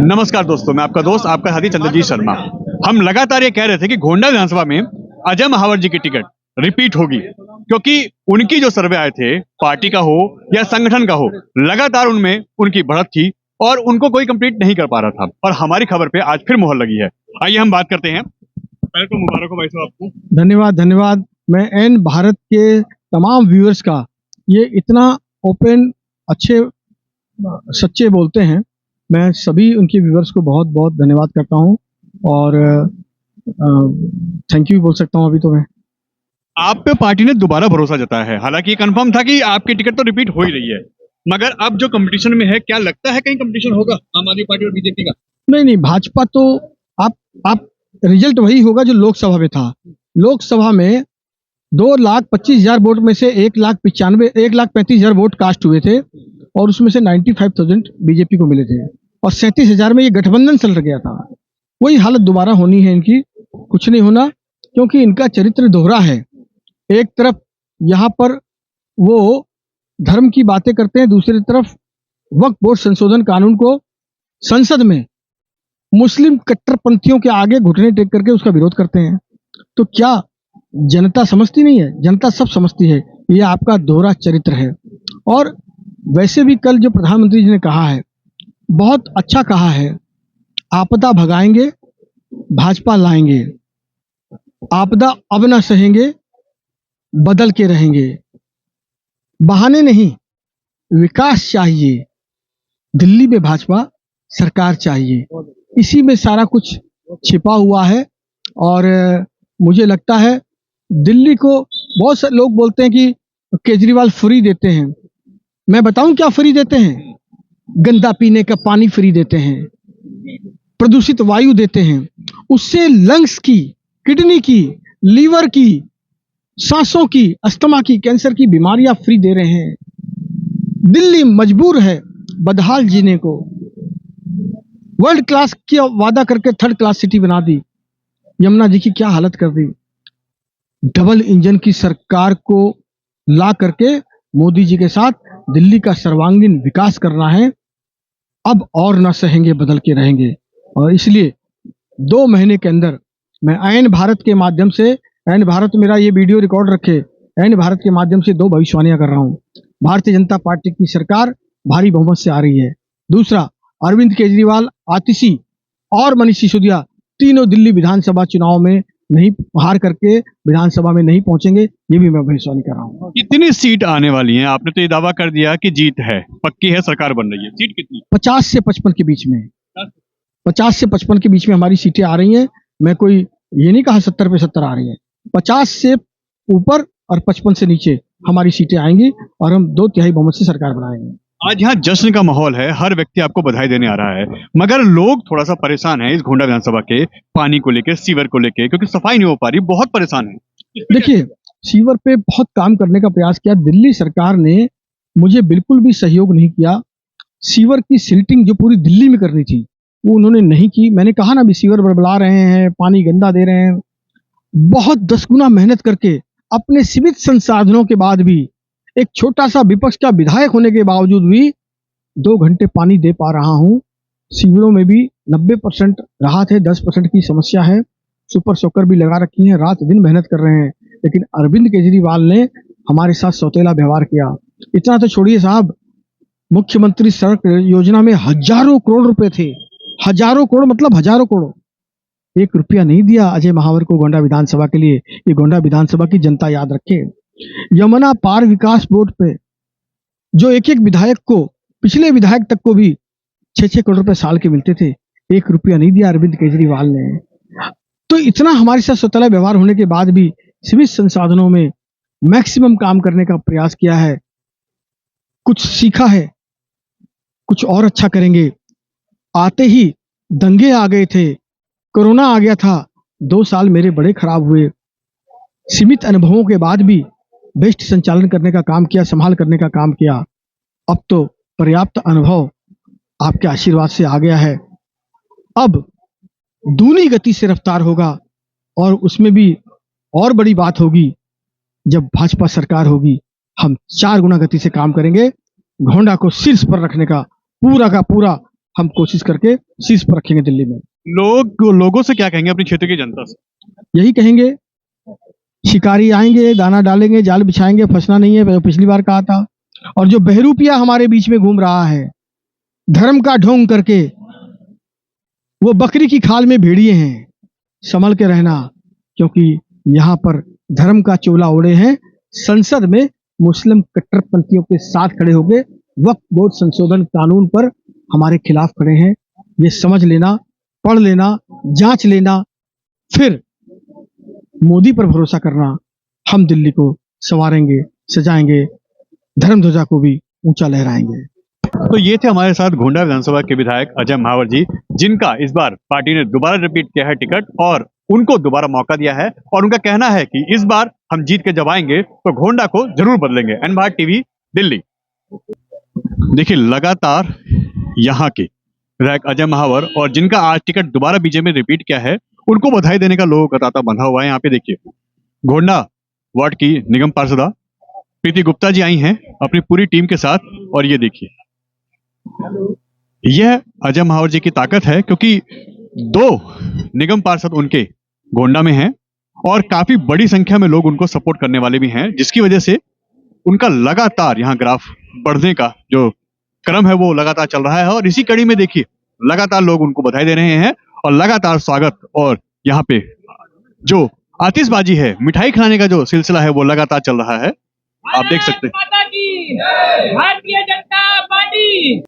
नमस्कार दोस्तों, मैं आपका दोस्त आपका साथी चंद्रजीत शर्मा। हम लगातार ये कह रहे थे कि गोंडा विधानसभा में अजय महावर जी की टिकट रिपीट होगी, क्योंकि उनकी जो सर्वे आए थे, पार्टी का हो या संगठन का हो, लगातार उनमें उनकी बढ़त थी और उनको कोई कंप्लीट नहीं कर पा रहा था। और हमारी खबर पे आज फिर मोहर लगी है। आइए हम बात करते हैं। पहले तो मुबारक हो भाई साहब आपको। धन्यवाद धन्यवाद। मैं एन भारत के तमाम व्यूअर्स का ये इतना ओपन अच्छे सच्चे बोलते हैं, मैं सभी उनके व्यूअर्स को बहुत बहुत धन्यवाद करता हूं और थैंक यू बोल सकता हूं अभी तो मैं। आप पे पार्टी ने दोबारा भरोसा जताया है। हालांकि ये कंफर्म था कि आपकी टिकट तो रिपीट हो ही रही है, मगर अब जो कंपटीशन में है, क्या लगता है कहीं कंपटीशन होगा आम आदमी पार्टी और बीजेपी का? नहीं, भाजपा तो आप रिजल्ट वही होगा जो लोकसभा में था। लोकसभा में 2,25,000 वोट में से 1,35,000 वोट कास्ट हुए थे और उसमें से 95,000 बीजेपी को मिले थे और 37,000 में ये गठबंधन चल गया था। वही हालत दोबारा होनी है इनकी, कुछ नहीं होना, क्योंकि इनका चरित्र दोहरा है। एक तरफ यहाँ पर वो धर्म की बातें करते हैं, दूसरी तरफ वक्फ बोर्ड संशोधन कानून को संसद में मुस्लिम कट्टरपंथियों के आगे घुटने टेक करके उसका विरोध करते हैं। तो क्या जनता समझती नहीं है? जनता सब समझती है। ये आपका दोहरा चरित्र है। और वैसे भी कल जो प्रधानमंत्री जी ने कहा है, बहुत अच्छा कहा है, आपदा भगाएंगे, भाजपा लाएंगे। आपदा अब ना सहेंगे, बदल के रहेंगे। बहाने नहीं, विकास चाहिए। दिल्ली में भाजपा सरकार चाहिए। इसी में सारा कुछ छिपा हुआ है। और मुझे लगता है दिल्ली को बहुत से लोग बोलते हैं कि केजरीवाल फ्री देते हैं। मैं बताऊं क्या फ्री देते हैं? गंदा पीने का पानी फ्री देते हैं, प्रदूषित वायु देते हैं। उससे लंग्स की, किडनी की, लीवर की, सांसों की, अस्थमा की, कैंसर की बीमारियां फ्री दे रहे हैं। दिल्ली मजबूर है बदहाल जीने को। वर्ल्ड क्लास की वादा करके थर्ड क्लास सिटी बना दी। यमुना जी की क्या हालत कर दी। डबल इंजन की सरकार को ला करके मोदी जी के साथ दिल्ली का सर्वांगीण विकास करना है। अब और न सहेंगे, बदल के रहेंगे। और इसलिए 2 महीने के अंदर मैं ऐन भारत के माध्यम से, ऐन भारत मेरा ये वीडियो रिकॉर्ड रखे, ऐन भारत के माध्यम से 2 भविष्यवाणियां कर रहा हूं। भारतीय जनता पार्टी की सरकार भारी बहुमत से आ रही है। दूसरा, अरविंद केजरीवाल, आतिशी और मनीष सिसोदिया तीनों दिल्ली विधानसभा चुनाव में नहीं हार करके विधानसभा में नहीं पहुंचेंगे। ये भी मैं भविष्यवाणी कर रहा हूँ। कितनी सीट आने वाली हैं? आपने तो ये दावा कर दिया कि जीत है, पक्की है, सरकार बन रही है। सीट कितनी? 50 से 55 के बीच में। 50 से 55 के बीच में हमारी सीटें आ रही हैं। मैं कोई ये नहीं कहा 70 पे 70 आ रही है। 50 से ऊपर और 55 से नीचे हमारी सीटें आएंगी और हम 2/3 बहुमत से सरकार बनाएंगे। आज यहाँ जश्न का माहौल है, हर व्यक्ति आपको बधाई देने आ रहा है, मगर लोग थोड़ा सा परेशान है इस गोंडा विधानसभा के पानी को लेके, सीवर को लेके, क्योंकि सफाई नहीं हो पा रही, बहुत परेशान है। देखिए, सीवर पे बहुत काम करने का प्रयास किया। दिल्ली सरकार ने मुझे बिल्कुल भी सहयोग नहीं किया। सीवर की सिल्टिंग जो पूरी दिल्ली में करनी थी वो उन्होंने नहीं की। मैंने कहा ना, भी सीवर बड़बड़ा रहे हैं, पानी गंदा दे रहे हैं। बहुत 10 गुना मेहनत करके अपने सीमित संसाधनों के बाद भी, एक छोटा सा विपक्ष का विधायक होने के बावजूद भी 2 घंटे पानी दे पा रहा हूं। सीवरों में भी 90% राहत है, 10% की समस्या है। सुपर सोकर भी लगा रखी है, रात दिन मेहनत कर रहे हैं। लेकिन अरविंद केजरीवाल ने हमारे साथ सौतेला व्यवहार किया। इतना तो छोड़िए साहब, मुख्यमंत्री सड़क योजना में हजारों करोड़ रुपए थे। हजारों करोड़ मतलब हजारों करोड़। 1 रुपया नहीं दिया अजय महावर को गोंडा विधानसभा के लिए। ये गोंडा विधानसभा की जनता याद रखे। यमुना पार विकास बोर्ड पे जो एक विधायक को, पिछले विधायक तक को भी 6-6 करोड़ रुपए साल के मिलते थे, 1 रुपया नहीं दिया अरविंद केजरीवाल ने। तो इतना हमारे साथ सौतेला व्यवहार होने के बाद भी सीमित संसाधनों में मैक्सिमम काम करने का प्रयास किया है। कुछ सीखा है, कुछ और अच्छा करेंगे। आते ही दंगे आ गए थे, कोरोना आ गया था, 2 साल मेरे बड़े खराब हुए। सीमित अनुभवों के बाद भी बेस्ट संचालन करने का काम किया, संभाल करने का काम किया। अब तो पर्याप्त अनुभव आपके आशीर्वाद से आ गया है। अब दूनी गति से रफ्तार होगा और उसमें भी और बड़ी बात होगी, जब भाजपा सरकार होगी हम 4 गुना गति से काम करेंगे। गोंडा को शीर्ष पर रखने का पूरा हम कोशिश करके शीर्ष पर रखेंगे दिल्ली में। लोगों से क्या कहेंगे, अपने क्षेत्र की जनता से? यही कहेंगे, शिकारी आएंगे, दाना डालेंगे, जाल बिछाएंगे, फंसना नहीं है, पिछली बार कहा था। और जो बहरूपिया हमारे बीच में घूम रहा है धर्म का ढोंग करके, वो बकरी की खाल में भेड़िए हैं, संभल के रहना, क्योंकि यहाँ पर धर्म का चोला ओढ़े हैं। संसद में मुस्लिम कट्टरपंथियों के साथ खड़े होकर वक्फ बोर्ड संशोधन कानून पर हमारे खिलाफ खड़े हैं। ये समझ लेना, पढ़ लेना, जांच लेना, फिर मोदी पर भरोसा करना। हम दिल्ली को संवारेंगे, सजाएंगे, धर्म ध्वजा को भी ऊंचा लहराएंगे। तो ये थे हमारे साथ गोंडा विधानसभा के विधायक अजय महावर जी, जिनका इस बार पार्टी ने दोबारा रिपीट किया है टिकट और उनको दोबारा मौका दिया है। और उनका कहना है कि इस बार हम जीत के जब आएंगे तो गोंडा को जरूर बदलेंगे। एन भारत टीवी, दिल्ली। देखिए, लगातार यहाँ के विधायक अजय महावर और जिनका आज टिकट दोबारा बीजेपी में रिपीट किया है, उनको बधाई देने का लोगों का तांता बंधा हुआ है। यहाँ पे देखिए, गोंडा वार्ड की निगम पार्षदा प्रीति गुप्ता जी आई हैं अपनी पूरी टीम के साथ। और ये देखिए, यह अजय महावर जी की ताकत है, क्योंकि 2 निगम पार्षद उनके गोंडा में हैं और काफी बड़ी संख्या में लोग उनको सपोर्ट करने वाले भी हैं, जिसकी वजह से उनका लगातार यहाँ ग्राफ बढ़ने का जो क्रम है वो लगातार चल रहा है। और इसी कड़ी में देखिए, लगातार लोग उनको बधाई दे रहे हैं और लगातार स्वागत, और यहाँ पे जो आतिशबाजी है, मिठाई खिलाने का जो सिलसिला है वो लगातार चल रहा है। आप देख सकते हैं। भारतीय जनता पार्टी।